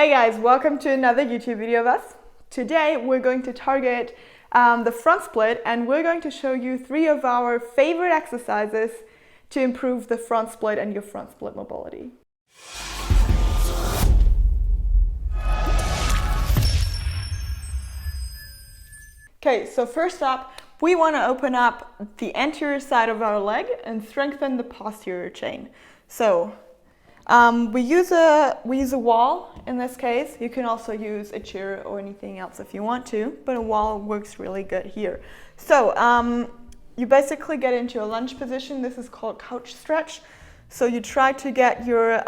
Hey guys, welcome to another YouTube video of us. Today we're going to target the front split, and we're going to show you 3 of our favorite exercises to improve the front split and your front split mobility. Okay, so first up, we want to open up the anterior side of our leg and strengthen the posterior chain. So we use a wall in this case. You can also use a chair or anything else if you want to, but a wall works really good here. So you basically get into a lunge position. This is called couch stretch. So you try to get your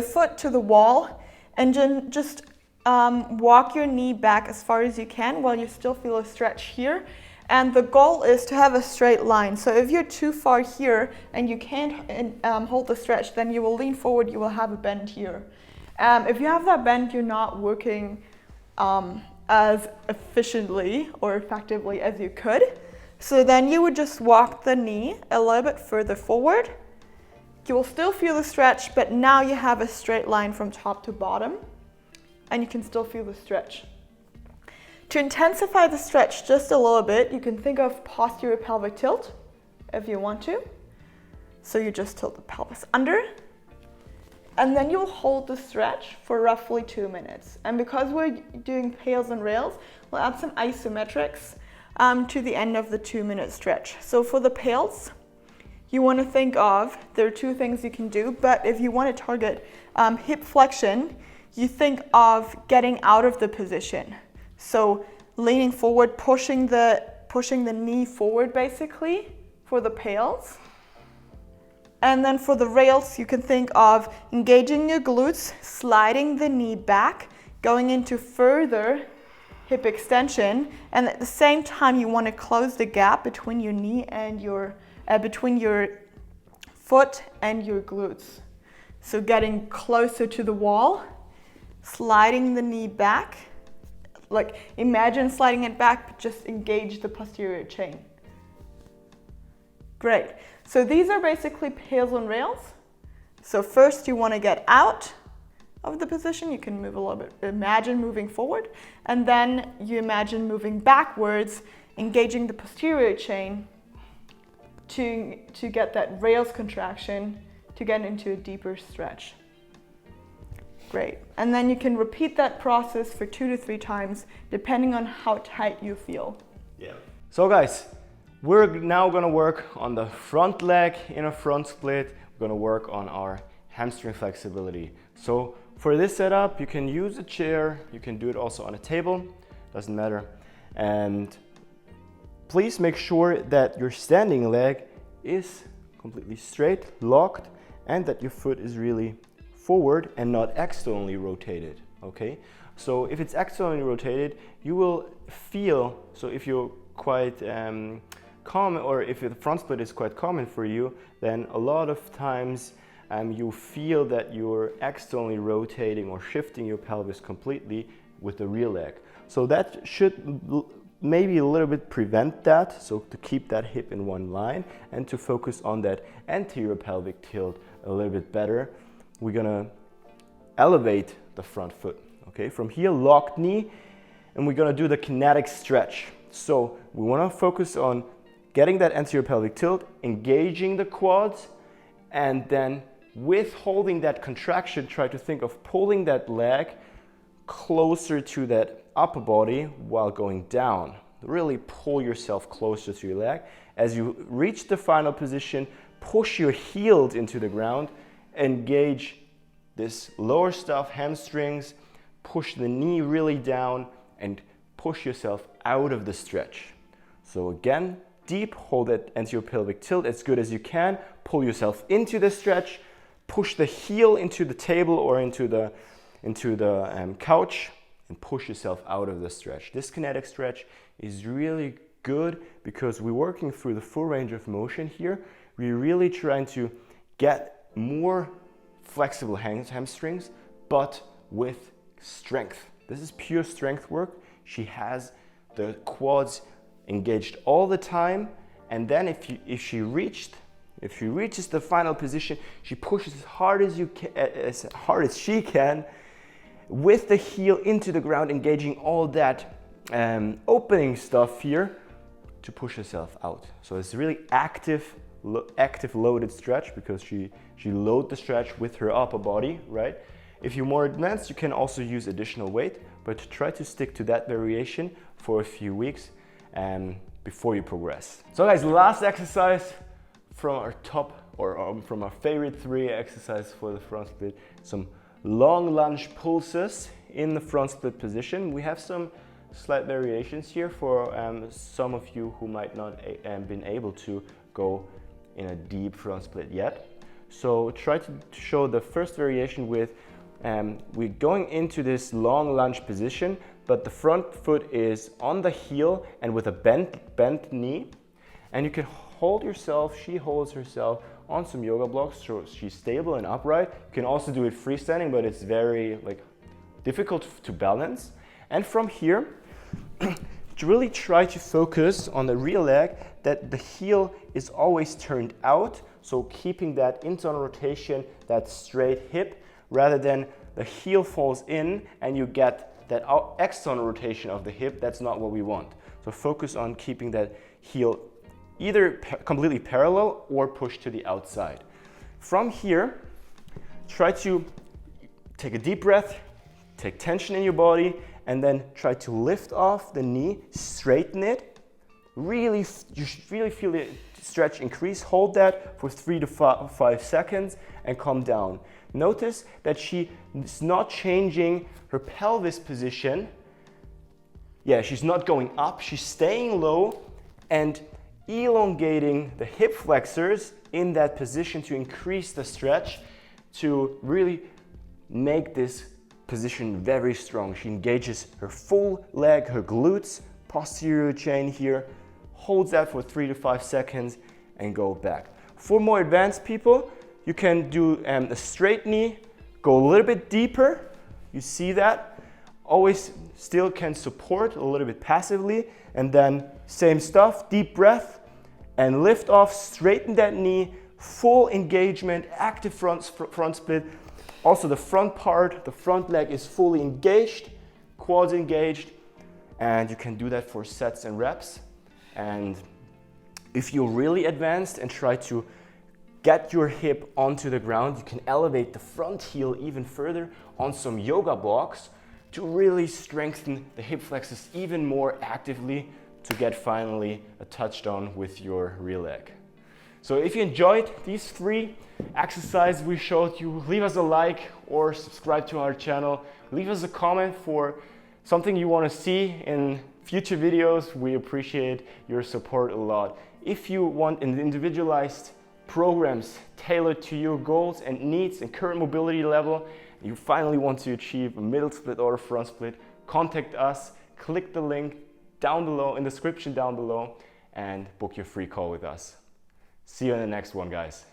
foot to the wall and then just walk your knee back as far as you can while you still feel a stretch here. And the goal is to have a straight line. So if you're too far here and you can't hold the stretch, then you will lean forward, you will have a bend here. If you have that bend, you're not working as efficiently or effectively as you could. So then you would just walk the knee a little bit further forward. You will still feel the stretch, but now you have a straight line from top to bottom, and you can still feel the stretch. To intensify the stretch just a little bit, you can think of posterior pelvic tilt if you want to. So you just tilt the pelvis under, and then you'll hold the stretch for roughly 2 minutes. And because we're doing pails and rails, we'll add some isometrics to the end of the 2-minute stretch. So for the pails, you want to think of, there are 2 things you can do, but if you want to target hip flexion, you think of getting out of the position. So leaning forward, pushing the knee forward basically for the pails. And then for the rails, you can think of engaging your glutes, sliding the knee back, going into further hip extension, and at the same time you want to close the gap between your knee and between your foot and your glutes. So getting closer to the wall, sliding the knee back. Like imagine sliding it back, but just engage the posterior chain. Great. So these are basically pails and rails. So first you want to get out of the position. You can move a little bit. Imagine moving forward, and then you imagine moving backwards, engaging the posterior chain to get that rails contraction to get into a deeper stretch. Great. And then you can repeat that process for 2 to 3 times, depending on how tight you feel. Yeah. So guys, we're now gonna work on the front leg in a front split. We're gonna work on our hamstring flexibility. So for this setup, you can use a chair. You can do it also on a table, doesn't matter. And please make sure that your standing leg is completely straight, locked, and that your foot is really forward and not externally rotated, okay? So if it's externally rotated, you will feel, so if you're quite common, or if the front split is quite common for you, then a lot of times you feel that you're externally rotating or shifting your pelvis completely with the rear leg. So that should maybe a little bit prevent that, so to keep that hip in one line and to focus on that anterior pelvic tilt a little bit better. We're gonna elevate the front foot, okay? From here, locked knee, and we're gonna do the kinetic stretch. So we wanna focus on getting that anterior pelvic tilt, engaging the quads, and then with holding that contraction, try to think of pulling that leg closer to that upper body while going down. Really pull yourself closer to your leg. As you reach the final position, push your heels into the ground, engage this lower stuff, hamstrings, push the knee really down and push yourself out of the stretch. So again, deep, hold that anterior pelvic tilt as good as you can, pull yourself into the stretch, push the heel into the table or into the couch, and push yourself out of the stretch. This kinetic stretch is really good because we're working through the full range of motion here. We're really trying to get more flexible hamstrings, but with strength. This is pure strength work. She has the quads engaged all the time, and then if she reaches the final position, she pushes as hard as she can, with the heel into the ground, engaging all that opening stuff here to push herself out. So it's really active loaded stretch, because she load the stretch with her upper body, right? If you're more advanced, you can also use additional weight, but try to stick to that variation for a few weeks before you progress. So guys, last exercise from our top, or from our favorite 3 exercises for the front split, some long lunge pulses in the front split position. We have some slight variations here for some of you who might not been able to go in a deep front split yet. So try to show the first variation with we're going into this long lunge position, but the front foot is on the heel and with a bent knee, and you can hold yourself, she holds herself on some yoga blocks, so she's stable and upright. You can also do it freestanding, but it's very difficult to balance. And from here, to really try to focus on the rear leg, that the heel is always turned out, so keeping that internal rotation, that straight hip, rather than the heel falls in and you get that external rotation of the hip. That's not what we want. So focus on keeping that heel either completely parallel or push to the outside. From here, try to take a deep breath, take tension in your body, and then try to lift off the knee, straighten it. You should really feel the stretch increase. Hold that for 3 to 5 seconds and come down. Notice that she is not changing her pelvis position. Yeah, she's not going up, she's staying low and elongating the hip flexors in that position to increase the stretch, to really make this position very strong. She engages her full leg, her glutes, posterior chain here, holds that for 3 to 5 seconds and go back. For more advanced people, you can do a straight knee, go a little bit deeper. You see that? Always still can support a little bit passively, and then same stuff, deep breath and lift off, straighten that knee, full engagement, active front split. Also the front part, the front leg is fully engaged, quads engaged, and you can do that for sets and reps. And if you're really advanced and try to get your hip onto the ground, you can elevate the front heel even further on some yoga blocks to really strengthen the hip flexors even more actively to get finally a touchdown with your rear leg. So if you enjoyed these 3 exercises we showed you, leave us a like or subscribe to our channel. Leave us a comment for something you want to see in future videos. We appreciate your support a lot. If you want an individualized programs tailored to your goals and needs and current mobility level, you finally want to achieve a middle split or a front split, contact us, click the link down below in the description down below and book your free call with us. See you in the next one, guys.